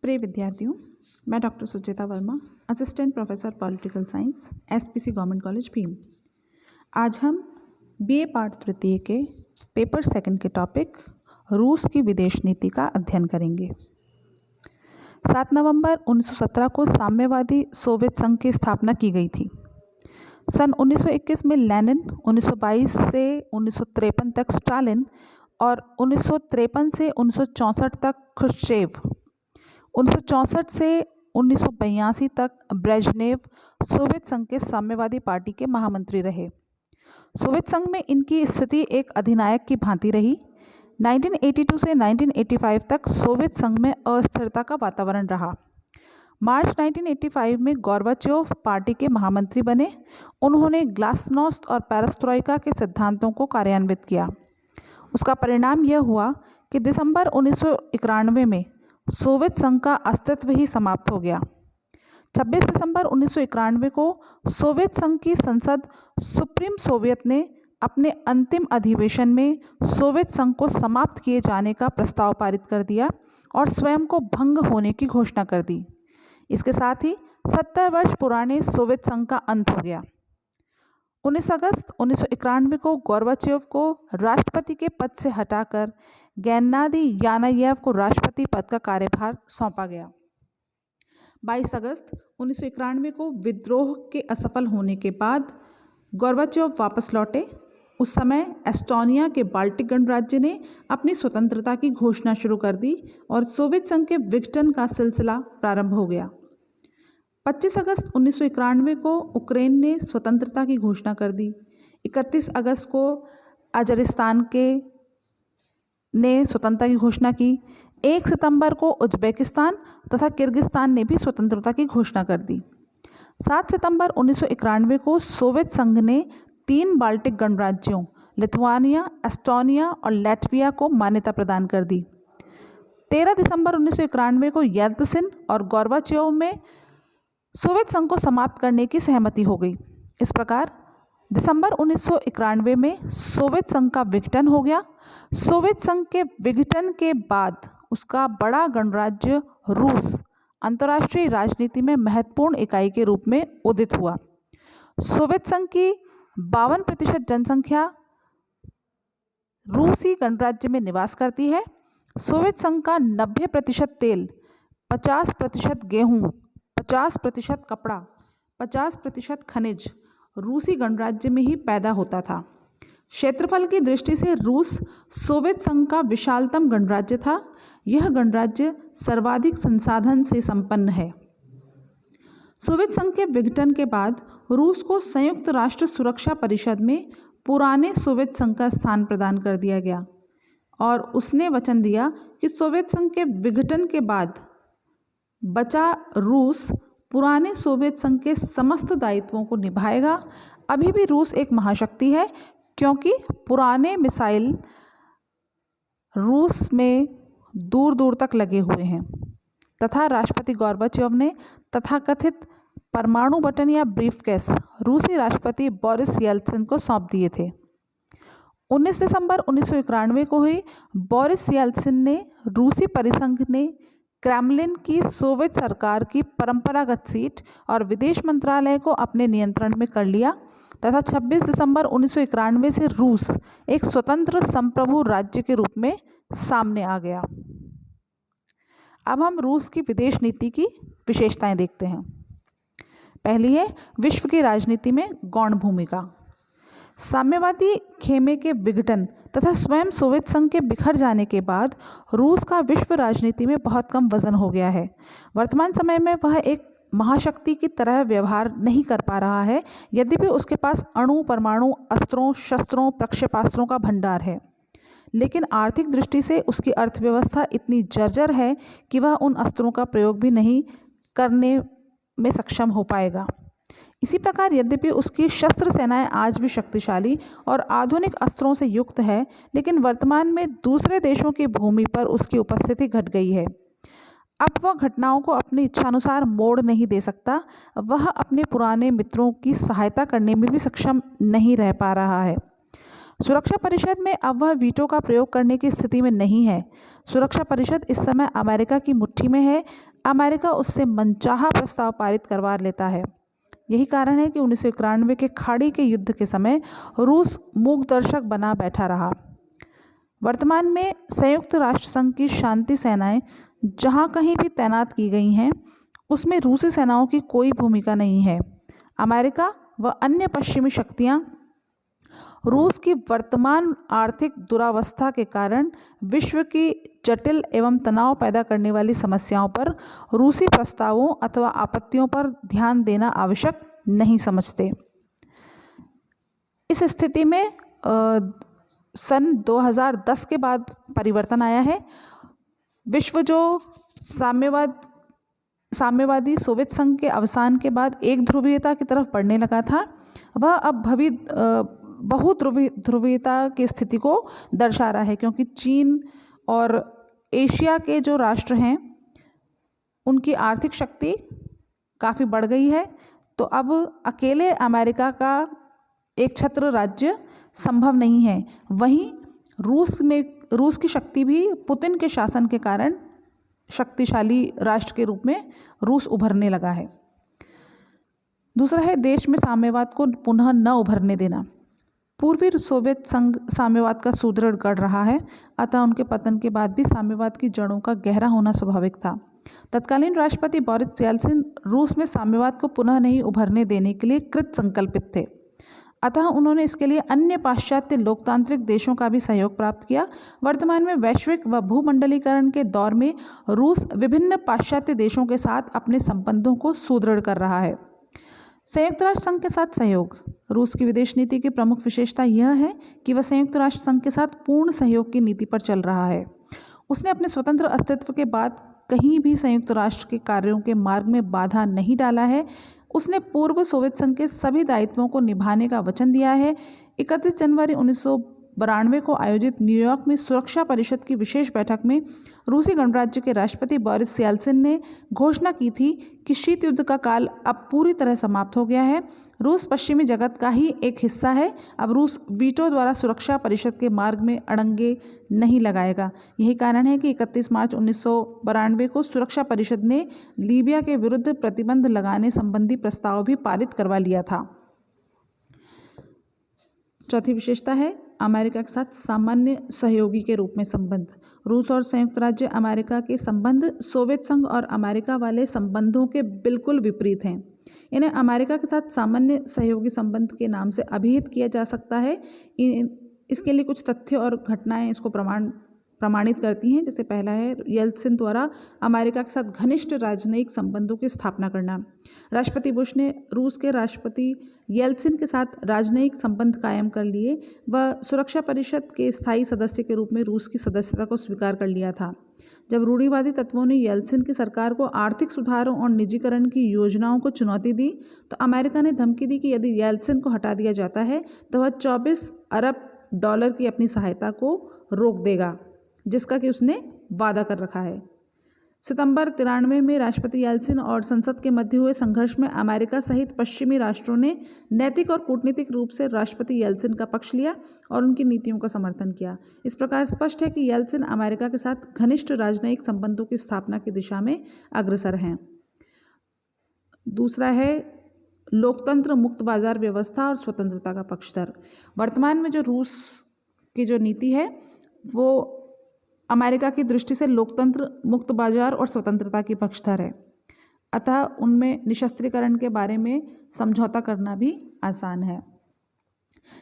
प्रिय विद्यार्थियों, मैं doctor Sucheta Verma, assistant professor political science, SPC government college Bhim. आज हम बीए पार्ट तृतीय के पेपर सेकंड के टॉपिक रूस की विदेश नीति का अध्ययन करेंगे। 7 नवंबर 1917 को साम्यवादी सोवियत संघ की स्थापना की गई थी। सन 1921 में लेनिन, 1922 से 1953 तक स्टालिन और 1953 से 1964 तक ख्रुश्चेव, 1964 से 1982 तक ब्रेजनेव सोवियत संघ के साम्यवादी पार्टी के महामंत्री रहे। सोवियत संघ में इनकी स्थिति एक अधिनायक की भांति रही। 1982 से 1985 तक सोवियत संघ में अस्थिरता का वातावरण रहा। मार्च 1985 में गोर्बाचेव पार्टी के महामंत्री बने। उन्होंने ग्लास्नोस्त और पेरेस्ट्रोइका के सिद्धांतों को कार्यान्वित किया। उसका परिणाम यह हुआ कि दिसंबर 1991 में सोवियत संघ का अस्तित्व ही समाप्त हो गया। 26 दिसंबर 1991 को सोवियत संघ की संसद सुप्रीम सोवियत ने अपने अंतिम अधिवेशन में सोवियत संघ को समाप्त किए जाने का प्रस्ताव पारित कर दिया और स्वयं को भंग होने की घोषणा कर दी। इसके साथ ही 70 वर्ष पुराने सोवियत संघ का अंत हो गया। 19 अगस्त 1991 को गोर्बाचेव को राष्ट्रपति के पद से हटाकर गेन्नादी यानायेव को राष्ट्रपति पद का कार्यभार सौंपा गया। 22 अगस्त 1991 को विद्रोह के असफल होने के बाद गोर्बाचेव वापस लौटे। उस समय एस्टोनिया के बाल्टिक गणराज्य ने अपनी स्वतंत्रता की घोषणा शुरू कर दी और सोवियत संघ के विघटन का सिलसिला प्रारंभ हो गया। 25 अगस्त 1991 को यूक्रेन ने स्वतंत्रता की घोषणा कर दी। 31 अगस्त को अजरिस्तान ने स्वतंत्रता की घोषणा की। 1 सितंबर को उज्बेकिस्तान तथा किर्गिस्तान ने भी स्वतंत्रता की घोषणा कर दी। 7 सितंबर 1991 को सोवियत संघ ने 3 बाल्टिक गणराज्यों लिथुआनिया, एस्टोनिया और लैटविया को मान्यता प्रदान कर दी। 13 दिसंबर 1991 को येल्त्सिन और गोर्बाचेव में सोवियत संघ को समाप्त करने की सहमति हो गई। इस प्रकार दिसंबर 1991 में सोवियत संघ का विघटन हो गया। सोवियत संघ के विघटन के बाद उसका बड़ा गणराज्य रूस अंतर्राष्ट्रीय राजनीति में महत्वपूर्ण इकाई के रूप में उदित हुआ। सोवियत संघ की 52% जनसंख्या रूसी गणराज्य में निवास करती है। सोवियत संघ का 90% तेल, 50% गेहूं, 50% कपड़ा, 50% खनिज रूसी गणराज्य में ही पैदा होता था। क्षेत्रफल की दृष्टि से रूस सोवियत संघ का विशालतम गणराज्य था। यह गणराज्य सर्वाधिक संसाधन से संपन्न है। सोवियत संघ के विघटन के बाद रूस को संयुक्त राष्ट्र सुरक्षा परिषद में पुराने सोवियत संघ का स्थान प्रदान कर दिया गया और उसने वचन दिया कि सोवियत संघ के विघटन के बाद बचा रूस पुराने सोवियत संघ के समस्त दायित्वों को निभाएगा। अभी भी रूस एक महाशक्ति है क्योंकि पुराने मिसाइल रूस में दूर दूर तक लगे हुए हैं तथा राष्ट्रपति गोर्बाचेव ने तथाकथित परमाणु बटन या ब्रीफकेस रूसी राष्ट्रपति बोरिस येल्त्सिन को सौंप दिए थे। 19 दिसंबर 1991 को ही बोरिस येल्त्सिन ने रूसी परिसंघ ने क्रेमलिन की सोवियत सरकार की परंपरागत सीट और विदेश मंत्रालय को अपने नियंत्रण में कर लिया तथा 26 दिसंबर 1991 से रूस एक स्वतंत्र संप्रभु राज्य के रूप में सामने आ गया। अब हम रूस की विदेश नीति की विशेषताएं देखते हैं। पहली है विश्व की राजनीति में गौण भूमिका। साम्यवादी खेमे के विघटन तथा स्वयं सोवियत संघ के बिखर जाने के बाद रूस का विश्व राजनीति में बहुत कम वजन हो गया है। वर्तमान समय में वह एक महाशक्ति की तरह व्यवहार नहीं कर पा रहा है, यद्यपि उसके पास अणु, परमाणु, अस्त्रों, शस्त्रों, प्रक्षेपास्त्रों का भंडार है, लेकिन आर्थिक दृष्टि से उसकी अर्थव्यवस्था इतनी जर्जर है कि वह उन अस्त्रों का प्रयोग भी नहीं करने में सक्षम हो पाएगा। इसी प्रकार यद्यपि उसकी शस्त्र सेनाएं आज भी शक्तिशाली और आधुनिक अस्त्रों से युक्त है, लेकिन वर्तमान में दूसरे देशों की भूमि पर उसकी उपस्थिति घट गई है। अब वह घटनाओं को अपनी इच्छानुसार मोड़ नहीं दे सकता। वह अपने पुराने मित्रों की सहायता करने में भी सक्षम नहीं रह पा रहा है। सुरक्षा परिषद में अब वह वीटो का प्रयोग करने की स्थिति में नहीं है। सुरक्षा परिषद इस समय अमेरिका की मुट्ठी में है। अमेरिका उससे मनचाहा प्रस्ताव पारित करवा लेता है। यही कारण है कि 1991 के खाड़ी के युद्ध के समय रूस मूक दर्शक बना बैठा रहा। वर्तमान में संयुक्त राष्ट्र संघ की शांति सेनाएं जहां कहीं भी तैनात की गई हैं, उसमें रूसी सेनाओं की कोई भूमिका नहीं है। अमेरिका व अन्य पश्चिमी शक्तियां रूस की वर्तमान आर्थिक दुरावस्था के कारण विश्व की जटिल एवं तनाव पैदा करने वाली समस्याओं पर रूसी प्रस्तावों अथवा आपत्तियों पर ध्यान देना आवश्यक नहीं समझते। इस स्थिति में सन 2010 के बाद परिवर्तन आया है। विश्व जो साम्यवादी सोवियत संघ के अवसान के बाद एक ध्रुवीयता की तरफ बढ़ने लगा था, वह अब बहुध्रुवीयता की स्थिति को दर्शा रहा है, क्योंकि चीन और एशिया के जो राष्ट्र हैं उनकी आर्थिक शक्ति काफ़ी बढ़ गई है। तो अब अकेले अमेरिका का एक छत्र राज्य संभव नहीं है। वहीं रूस की शक्ति भी पुतिन के शासन के कारण शक्तिशाली राष्ट्र के रूप में रूस उभरने लगा है। दूसरा है देश में साम्यवाद को पुनः न उभरने देना। पूर्वी सोवियत संघ साम्यवाद का सुदृढ़ गढ़ रहा है, अतः उनके पतन के बाद भी साम्यवाद की जड़ों का गहरा होना स्वाभाविक था। तत्कालीन राष्ट्रपति बोरिस येल्सिन रूस में साम्यवाद को पुनः नहीं उभरने देने के लिए कृत संकल्पित थे, अतः उन्होंने इसके लिए अन्य पाश्चात्य लोकतांत्रिक देशों का भी सहयोग प्राप्त किया। वर्तमान में वैश्विक व भूमंडलीकरण के दौर में रूस विभिन्न पाश्चात्य देशों के साथ अपने संबंधों को सुदृढ़ कर रहा है। संयुक्त राष्ट्र संघ के साथ सहयोग। रूस की विदेश नीति की प्रमुख विशेषता यह है कि वह संयुक्त राष्ट्र संघ के साथ पूर्ण सहयोग की नीति पर चल रहा है। उसने अपने स्वतंत्र अस्तित्व के बाद कहीं भी संयुक्त राष्ट्र के कार्यों के मार्ग में बाधा नहीं डाला है। उसने पूर्व सोवियत संघ के सभी दायित्वों को निभाने का वचन दिया है। 31 जनवरी 1992 को आयोजित न्यूयॉर्क में सुरक्षा परिषद की विशेष बैठक में रूसी गणराज्य के राष्ट्रपति बोरिस येल्सिन ने घोषणा की थी कि शीत युद्ध का काल अब पूरी तरह समाप्त हो गया है। रूस पश्चिमी जगत का ही एक हिस्सा है। अब रूस वीटो द्वारा सुरक्षा परिषद के मार्ग में अड़ंगे नहीं लगाएगा। यही कारण है कि 31 मार्च 1992 को सुरक्षा परिषद ने लीबिया के विरुद्ध प्रतिबंध लगाने संबंधी प्रस्ताव भी पारित करवा लिया था। चौथी विशेषता है अमेरिका के साथ सामान्य सहयोगी के रूप में संबंध। रूस और संयुक्त राज्य अमेरिका के संबंध सोवियत संघ और अमेरिका वाले संबंधों के बिल्कुल विपरीत हैं। इन्हें अमेरिका के साथ सामान्य सहयोगी संबंध के नाम से अभिहित किया जा सकता है। इसके लिए कुछ तथ्य और घटनाएं इसको प्रमाणित करती हैं। जैसे पहला है येल्सिन द्वारा अमेरिका के साथ घनिष्ठ राजनयिक संबंधों की स्थापना करना। राष्ट्रपति बुश ने रूस के राष्ट्रपति येल्सिन के साथ राजनयिक संबंध कायम कर लिए। वह सुरक्षा परिषद के स्थायी सदस्य के रूप में रूस की सदस्यता को स्वीकार कर लिया था। जब रूढ़िवादी तत्वों ने येल्सिन की सरकार को आर्थिक सुधारों और निजीकरण की योजनाओं को चुनौती दी, तो अमेरिका ने धमकी दी कि यदि येल्सिन को हटा दिया जाता है तो वह 24 अरब डॉलर की अपनी सहायता को रोक देगा, जिसका कि उसने वादा कर रखा है। सितंबर 93 में राष्ट्रपति येल्सिन और संसद के मध्य हुए संघर्ष में अमेरिका सहित पश्चिमी राष्ट्रों ने नैतिक और कूटनीतिक रूप से राष्ट्रपति येल्सिन का पक्ष लिया और उनकी नीतियों का समर्थन किया। इस प्रकार स्पष्ट है कि येल्सिन अमेरिका के साथ घनिष्ठ राजनयिक संबंधों की स्थापना की दिशा में अग्रसर हैं। दूसरा है लोकतंत्र, मुक्त बाजार व्यवस्था और स्वतंत्रता का पक्षधर। वर्तमान में जो रूस की जो नीति है वो अमेरिका की दृष्टि से लोकतंत्र, मुक्त बाजार और स्वतंत्रता की पक्षधर है, अतः उनमें निशस्त्रीकरण के बारे में समझौता करना भी आसान है।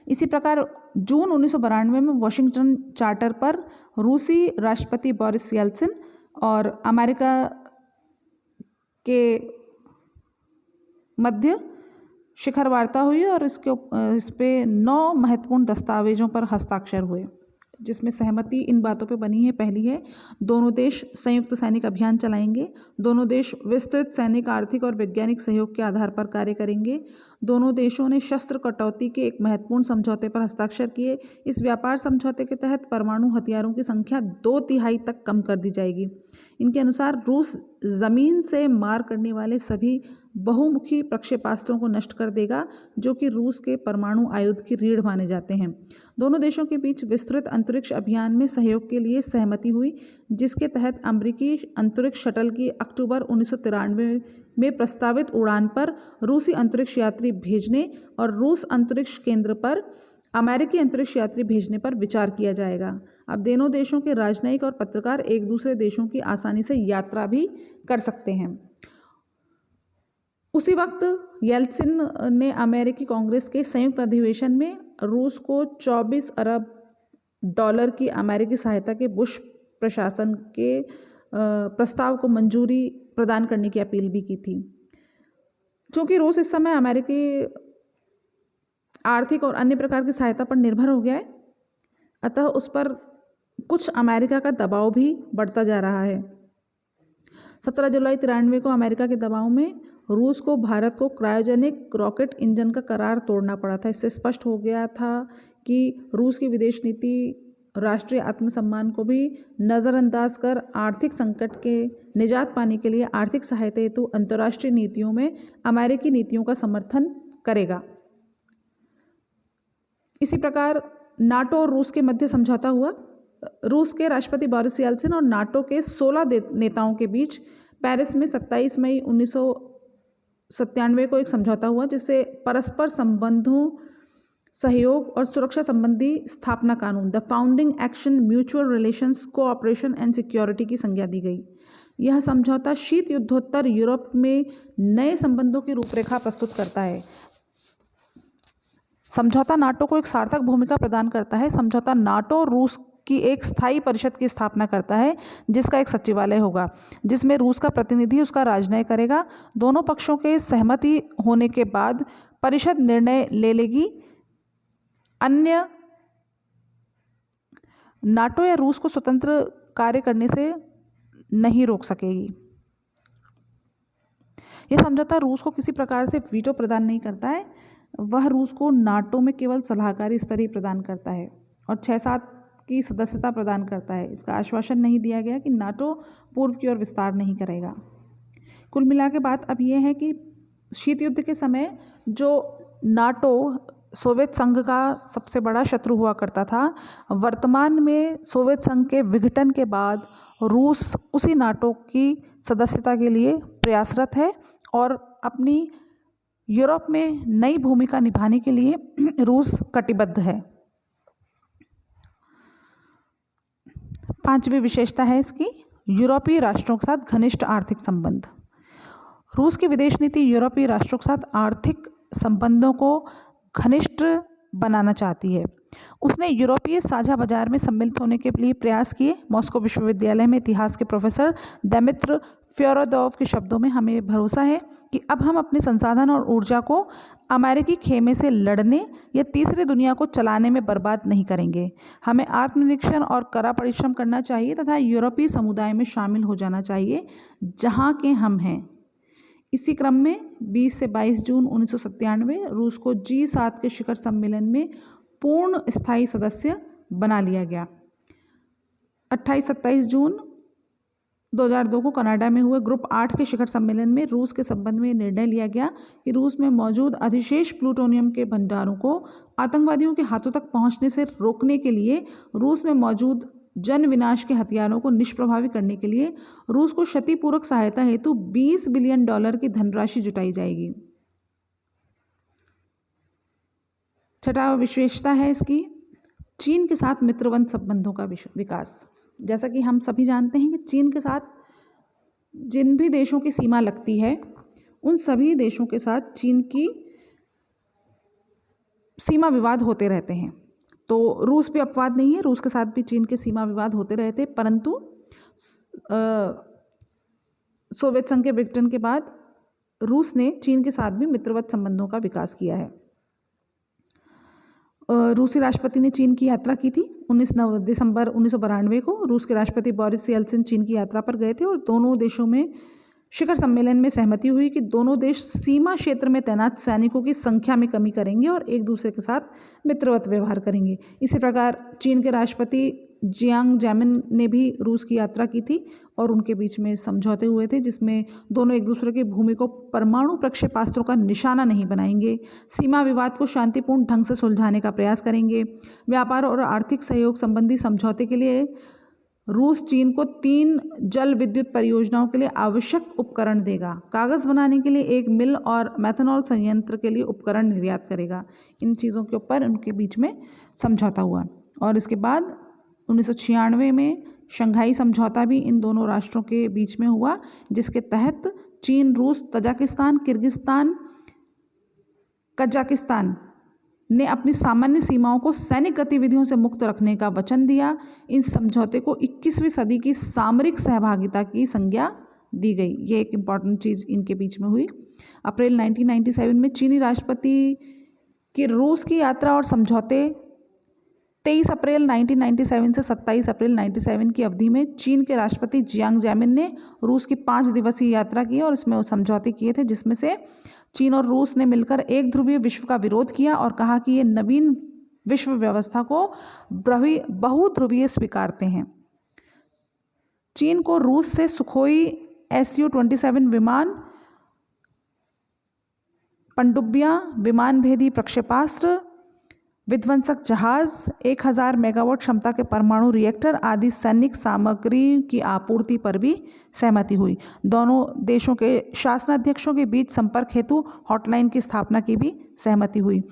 इसी प्रकार जून 1992 में वॉशिंगटन चार्टर पर रूसी राष्ट्रपति बोरिस येल्सिन और अमेरिका के मध्य शिखर वार्ता हुई और इस पे 9 महत्वपूर्ण दस्तावेजों पर हस्ताक्षर हुए, जिसमें सहमति इन बातों पे बनी है। पहली है, दोनों देश संयुक्त सैनिक अभियान चलाएंगे। दोनों देश विस्तृत सैनिक, आर्थिक और वैज्ञानिक सहयोग के आधार पर कार्य करेंगे। दोनों देशों ने शस्त्र कटौती के एक महत्वपूर्ण समझौते पर हस्ताक्षर किए। इस व्यापार समझौते के तहत परमाणु हथियारों की संख्या 2/3 तक कम कर दी जाएगी। इनके अनुसार रूस जमीन से मार करने वाले सभी बहुमुखी प्रक्षेपास्त्रों को नष्ट कर देगा, जो कि रूस के परमाणु आयुध की रीढ़ माने जाते हैं। दोनों देशों के बीच विस्तृत अंतरिक्ष अभियान में सहयोग के लिए सहमति हुई, जिसके तहत अमेरिकी अंतरिक्ष शटल की अक्टूबर 1993 में प्रस्तावित उड़ान पर रूसी अंतरिक्ष यात्री भेजने और रूस अंतरिक्ष केंद्र पर अमेरिकी अंतरिक्ष यात्री भेजने पर विचार किया जाएगा। अब दोनों देशों के राजनयिक और पत्रकार एक दूसरे देशों की आसानी से यात्रा भी कर सकते हैं। उसी वक्त येल्त्सिन ने अमेरिकी कांग्रेस के संयुक्त अधिवेशन में रूस को 24 अरब डॉलर की अमेरिकी सहायता के बुश प्रशासन के प्रस्ताव को मंजूरी प्रदान करने की अपील भी की थी। चूँकि रूस इस समय अमेरिकी आर्थिक और अन्य प्रकार की सहायता पर निर्भर हो गया है, अतः उस पर कुछ अमेरिका का दबाव भी बढ़ता जा रहा है। 17 जुलाई 1993 को अमेरिका के दबाव में रूस को भारत को क्रायोजेनिक रॉकेट इंजन का करार तोड़ना पड़ा था। इससे स्पष्ट हो गया था कि रूस की विदेश नीति राष्ट्रीय आत्मसम्मान को भी नज़रअंदाज कर आर्थिक संकट के निजात पाने के लिए आर्थिक सहायता हेतु अंतर्राष्ट्रीय नीतियों में अमेरिकी नीतियों का समर्थन करेगा। इसी प्रकार नाटो और रूस के मध्य समझौता हुआ। रूस के राष्ट्रपति बोरिस येल्त्सिन और नाटो के 16 नेताओं के बीच पेरिस में 27 मई 1997 को एक समझौता हुआ, जिससे परस्पर संबंधों, सहयोग और सुरक्षा संबंधी स्थापना कानून the founding action mutual relations cooperation and security की संज्ञा दी गई। यह समझौता शीत युद्धोत्तर यूरोप में नए संबंधों की रूपरेखा प्रस्तुत करता है। समझौता नाटो को एक सार्थक भूमिका प्रदान करता है। समझौता नाटो और रूस की एक स्थायी परिषद की स्थापना करता है, जिसका एक सचिवालय होगा, जिसमें रूस का प्रतिनिधि उसका राजनय करेगा। दोनों पक्षों के सहमति होने के बाद परिषद निर्णय ले लेगी। अन्य नाटो या रूस को स्वतंत्र कार्य करने से नहीं रोक सकेगी। यह समझौता रूस को किसी प्रकार से वीटो प्रदान नहीं करता है। वह रूस को नाटो में केवल सलाहकारी स्तर ही प्रदान करता है और 6-7 की सदस्यता प्रदान करता है। इसका आश्वासन नहीं दिया गया कि नाटो पूर्व की ओर विस्तार नहीं करेगा। कुल मिला के बात अब यह है कि शीत युद्ध के समय जो नाटो सोवियत संघ का सबसे बड़ा शत्रु हुआ करता था, वर्तमान में सोवियत संघ के विघटन के बाद रूस उसी नाटो की सदस्यता के लिए प्रयासरत है और अपनी यूरोप में नई भूमिका निभाने के लिए रूस कटिबद्ध है। 5वीं विशेषता है इसकी यूरोपीय राष्ट्रों के साथ घनिष्ठ आर्थिक संबंध। रूस की विदेश नीति यूरोपीय राष्ट्रों के साथ आर्थिक संबंधों को घनिष्ठ बनाना चाहती है। उसने यूरोपीय साझा बाजार में सम्मिलित होने के लिए प्रयास किए। मॉस्को विश्वविद्यालय में इतिहास के प्रोफेसर दिमित्र फ्योरोदोव के शब्दों में, हमें भरोसा है कि अब हम अपने संसाधन और ऊर्जा को अमेरिकी खेमे से लड़ने या तीसरी दुनिया को चलाने में बर्बाद नहीं करेंगे। हमें आत्मनिरीक्षण और कड़ा परिश्रम करना चाहिए तथा यूरोपीय समुदाय में शामिल हो जाना चाहिए जहाँ के हम हैं। इसी क्रम में 20 से 22 जून 1997 रूस को G7 के शिखर सम्मेलन में पूर्ण स्थायी सदस्य बना लिया गया। 28-27 जून 2002 को कनाडा में हुए ग्रुप 8 के शिखर सम्मेलन में रूस के संबंध में निर्णय लिया गया कि रूस में मौजूद अधिशेष प्लूटोनियम के भंडारों को आतंकवादियों के हाथों तक पहुंचने से रोकने के लिए रूस में मौजूद जन विनाश के हथियारों को निष्प्रभावी करने के लिए रूस को क्षतिपूरक सहायता हेतु $20 बिलियन की धनराशि जुटाई जाएगी। छठा विशेषता है इसकी चीन के साथ मित्रवत संबंधों का विकास। जैसा कि हम सभी जानते हैं कि चीन के साथ जिन भी देशों की सीमा लगती है, उन सभी देशों के साथ चीन की सीमा विवाद होते रहते हैं। तो रूस भी अपवाद नहीं है, रूस के साथ भी चीन के सीमा विवाद होते रहते, परंतु सोवियत संघ के विघटन के बाद रूस ने चीन के साथ भी मित्रवत संबंधों का विकास किया है। रूसी राष्ट्रपति ने चीन की यात्रा की थी। 19 दिसंबर 1992 को रूस के राष्ट्रपति बोरिस येल्त्सिन चीन की यात्रा पर गए थे और दोनों देशों में शिखर सम्मेलन में सहमति हुई कि दोनों देश सीमा क्षेत्र में तैनात सैनिकों की संख्या में कमी करेंगे और एक दूसरे के साथ मित्रवत व्यवहार करेंगे। इसी प्रकार चीन के राष्ट्रपति जियांग जैमिन ने भी रूस की यात्रा की थी और उनके बीच में समझौते हुए थे, जिसमें दोनों एक दूसरे की भूमि को परमाणु प्रक्षेपास्त्रों का निशाना नहीं बनाएंगे, सीमा विवाद को शांतिपूर्ण ढंग से सुलझाने का प्रयास करेंगे। व्यापार और आर्थिक सहयोग संबंधी समझौते के लिए रूस चीन को 3 जल विद्युत परियोजनाओं के लिए आवश्यक उपकरण देगा, कागज़ बनाने के लिए एक मिल और मेथनॉल संयंत्र के लिए उपकरण निर्यात करेगा। इन चीज़ों के ऊपर उनके बीच में समझौता हुआ और इसके बाद 1996 में शंघाई समझौता भी इन दोनों राष्ट्रों के बीच में हुआ, जिसके तहत चीन, रूस, तजाकिस्तान, किर्गिस्तान, कजाकिस्तान ने अपनी सामान्य सीमाओं को सैनिक गतिविधियों से मुक्त रखने का वचन दिया। इन समझौते को 21वीं सदी की सामरिक सहभागिता की संज्ञा दी गई। ये एक इम्पॉर्टेंट चीज़ इनके बीच में हुई। अप्रैल 1997 में चीनी राष्ट्रपति की रूस की यात्रा और समझौते 23 अप्रैल 1997 से 27 अप्रैल 1997 की अवधि में चीन के राष्ट्रपति जियांग जैमिन ने रूस की 5 दिवसीय यात्रा की और इसमें समझौते किए थे, जिसमें से चीन और रूस ने मिलकर एक ध्रुवीय विश्व का विरोध किया और कहा कि ये नवीन विश्व व्यवस्था को बहुध्रुवीय स्वीकारते हैं। चीन को रूस से सुखोई Su-27 विमान, पनडुब्बियां, विमान भेदी प्रक्षेपास्त्र, विध्वंसक जहाज, 1000 मेगावाट क्षमता के परमाणु रिएक्टर आदि सैनिक सामग्री की आपूर्ति पर भी सहमति हुई। दोनों देशों के शासनाध्यक्षों के बीच संपर्क हेतु हॉटलाइन की स्थापना की भी सहमति हुई।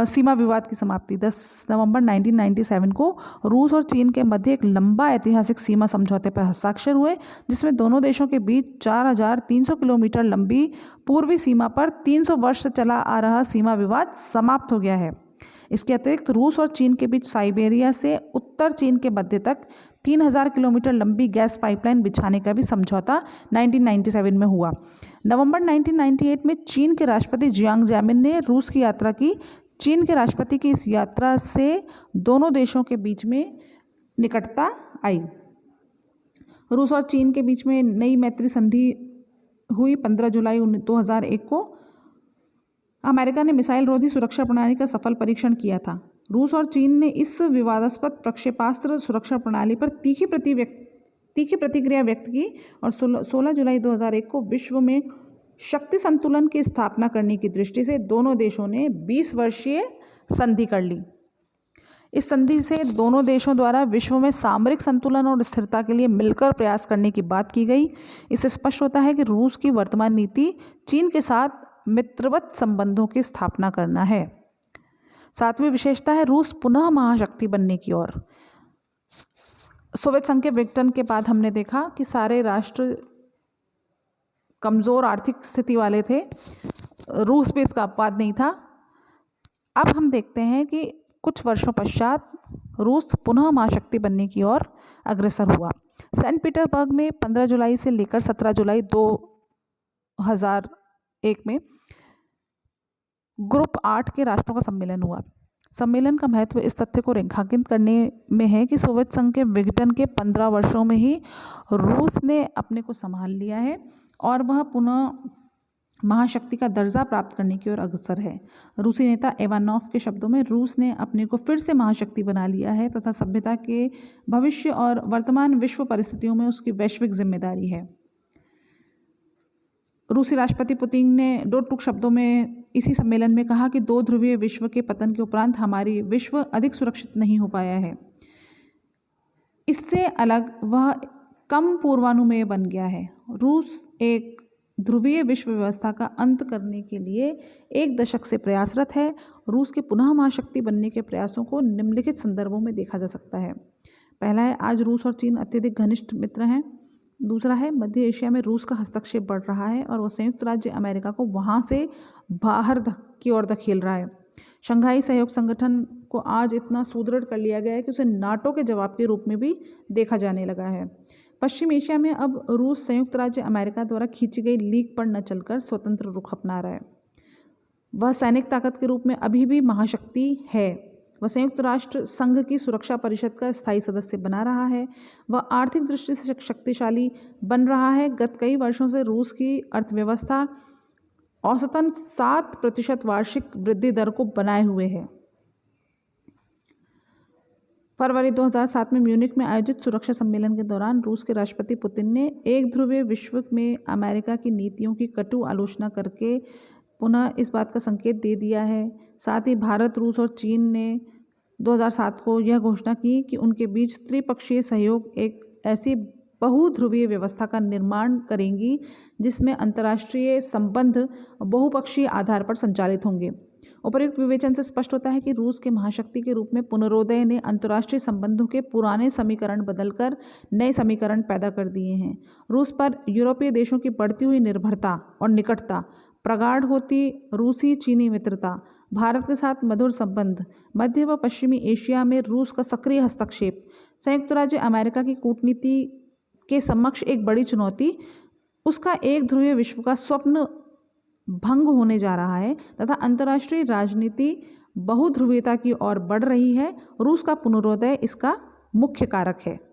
सीमा विवाद की समाप्ति 10 नवंबर 1997 को रूस और चीन के मध्य एक लंबा ऐतिहासिक सीमा समझौते पर हस्ताक्षर हुए, जिसमें दोनों देशों के बीच 4300 किलोमीटर लंबी पूर्वी सीमा पर 300 वर्ष से चला आ रहा सीमा विवाद समाप्त हो गया है। इसके अतिरिक्त रूस और चीन के बीच साइबेरिया से उत्तर चीन के मध्य तक 3000 किलोमीटर लंबी गैस पाइपलाइन बिछाने का भी समझौता 1997 में हुआ। नवंबर 1998 में चीन के राष्ट्रपति जियांग जैमिन ने रूस की यात्रा की। चीन के राष्ट्रपति की इस यात्रा से दोनों देशों के बीच में निकटता आई। रूस और चीन के बीच में नई मैत्री संधि हुई 15 जुलाई 2001 को। अमेरिका ने मिसाइल रोधी सुरक्षा प्रणाली का सफल परीक्षण किया था। रूस और चीन ने इस विवादास्पद प्रक्षेपास्त्र सुरक्षा प्रणाली पर तीखी प्रतिक्रिया व्यक्त की और 16 जुलाई 2001 को विश्व में शक्ति संतुलन की स्थापना करने की दृष्टि से दोनों देशों ने 20 वर्षीय संधि कर ली। इस संधि से दोनों देशों द्वारा विश्व में सामरिक संतुलन और स्थिरता के लिए मिलकर प्रयास करने की बात की गई। इससे स्पष्ट होता है कि रूस की वर्तमान नीति चीन के साथ मित्रवत संबंधों की स्थापना करना है। 7वीं विशेषता है रूस पुनः महाशक्ति बनने की ओर। सोवियत संघ के विघटन के बाद हमने देखा कि सारे राष्ट्र कमज़ोर आर्थिक स्थिति वाले थे, रूस पे इसका अपवाद नहीं था। अब हम देखते हैं कि कुछ वर्षों पश्चात रूस पुनः महाशक्ति बनने की ओर अग्रसर हुआ। सेंट पीटर्सबर्ग में 15 जुलाई से लेकर 17 जुलाई 2001 में ग्रुप 8 के राष्ट्रों का सम्मेलन हुआ। सम्मेलन का महत्व इस तथ्य को रेखांकित करने में है कि सोवियत संघ के विघटन के 15 वर्षों में ही रूस ने अपने को संभाल लिया है और वह पुनः महाशक्ति का दर्जा प्राप्त करने की ओर अग्रसर है। रूसी नेता इवानोव के शब्दों में रूस ने अपने को फिर से महाशक्ति बना लिया है तथा सभ्यता के भविष्य और वर्तमान विश्व परिस्थितियों में उसकी वैश्विक जिम्मेदारी है। रूसी राष्ट्रपति पुतिन ने 2 टूक शब्दों में इसी सम्मेलन में कहा कि 2 ध्रुवीय विश्व के पतन के उपरांत हमारी विश्व अधिक सुरक्षित नहीं हो पाया है। इससे अलग वह कम पूर्वानुमेय बन गया है। रूस एक ध्रुवीय विश्व व्यवस्था का अंत करने के लिए 1 दशक से प्रयासरत है। रूस के पुनः महाशक्ति बनने के प्रयासों को निम्नलिखित संदर्भों में देखा जा सकता है। पहला है, आज रूस और चीन अत्यधिक घनिष्ठ मित्र हैं। दूसरा है, मध्य एशिया में रूस का हस्तक्षेप बढ़ रहा है और वह संयुक्त राज्य अमेरिका को वहाँ से बाहर की ओर धकेल रहा है। शंघाई सहयोग संगठन को आज इतना सुदृढ़ कर लिया गया है कि उसे नाटो के जवाब के रूप में भी देखा जाने लगा है। पश्चिम एशिया में अब रूस संयुक्त राज्य अमेरिका द्वारा खींची गई लीक पर न चलकर स्वतंत्र रुख अपना रहा है। वह सैनिक ताकत के रूप में अभी भी महाशक्ति है। वह संयुक्त राष्ट्र संघ की सुरक्षा परिषद का स्थायी सदस्य बना रहा है। वह आर्थिक दृष्टि से शक्तिशाली बन रहा है। गत कई वर्षों से रूस की अर्थव्यवस्था औसतन 7% वार्षिक वृद्धि दर को बनाए हुए है। फरवरी 2007 में म्यूनिख में आयोजित सुरक्षा सम्मेलन के दौरान रूस के राष्ट्रपति पुतिन ने एक ध्रुवीय विश्व में अमेरिका की नीतियों की कटु आलोचना करके पुनः इस बात का संकेत दे दिया है। साथ ही भारत, रूस और चीन ने 2007 को यह घोषणा की कि उनके बीच त्रिपक्षीय सहयोग एक ऐसी बहुध्रुवीय व्यवस्था का निर्माण करेंगी जिसमें अंतर्राष्ट्रीय संबंध बहुपक्षीय आधार पर संचालित होंगे। उपर्युक्त विवेचन से स्पष्ट होता है कि रूस के महाशक्ति के रूप में पुनरोदय ने अंतर्राष्ट्रीय संबंधों के पुराने समीकरण बदलकर नए समीकरण पैदा कर दिए हैं। रूस पर यूरोपीय देशों की बढ़ती हुई निर्भरता और निकटता, प्रगाढ़ होती रूसी चीनी मित्रता, भारत के साथ मधुर संबंध, मध्य व पश्चिमी एशिया में रूस का सक्रिय हस्तक्षेप, संयुक्त राज्य अमेरिका की कूटनीति के समक्ष एक बड़ी चुनौती, उसका एक ध्रुवीय विश्व का स्वप्न भंग होने जा रहा है तथा अंतर्राष्ट्रीय राजनीति बहुध्रुवीयता की ओर बढ़ रही है। रूस का पुनरोदय इसका मुख्य कारक है।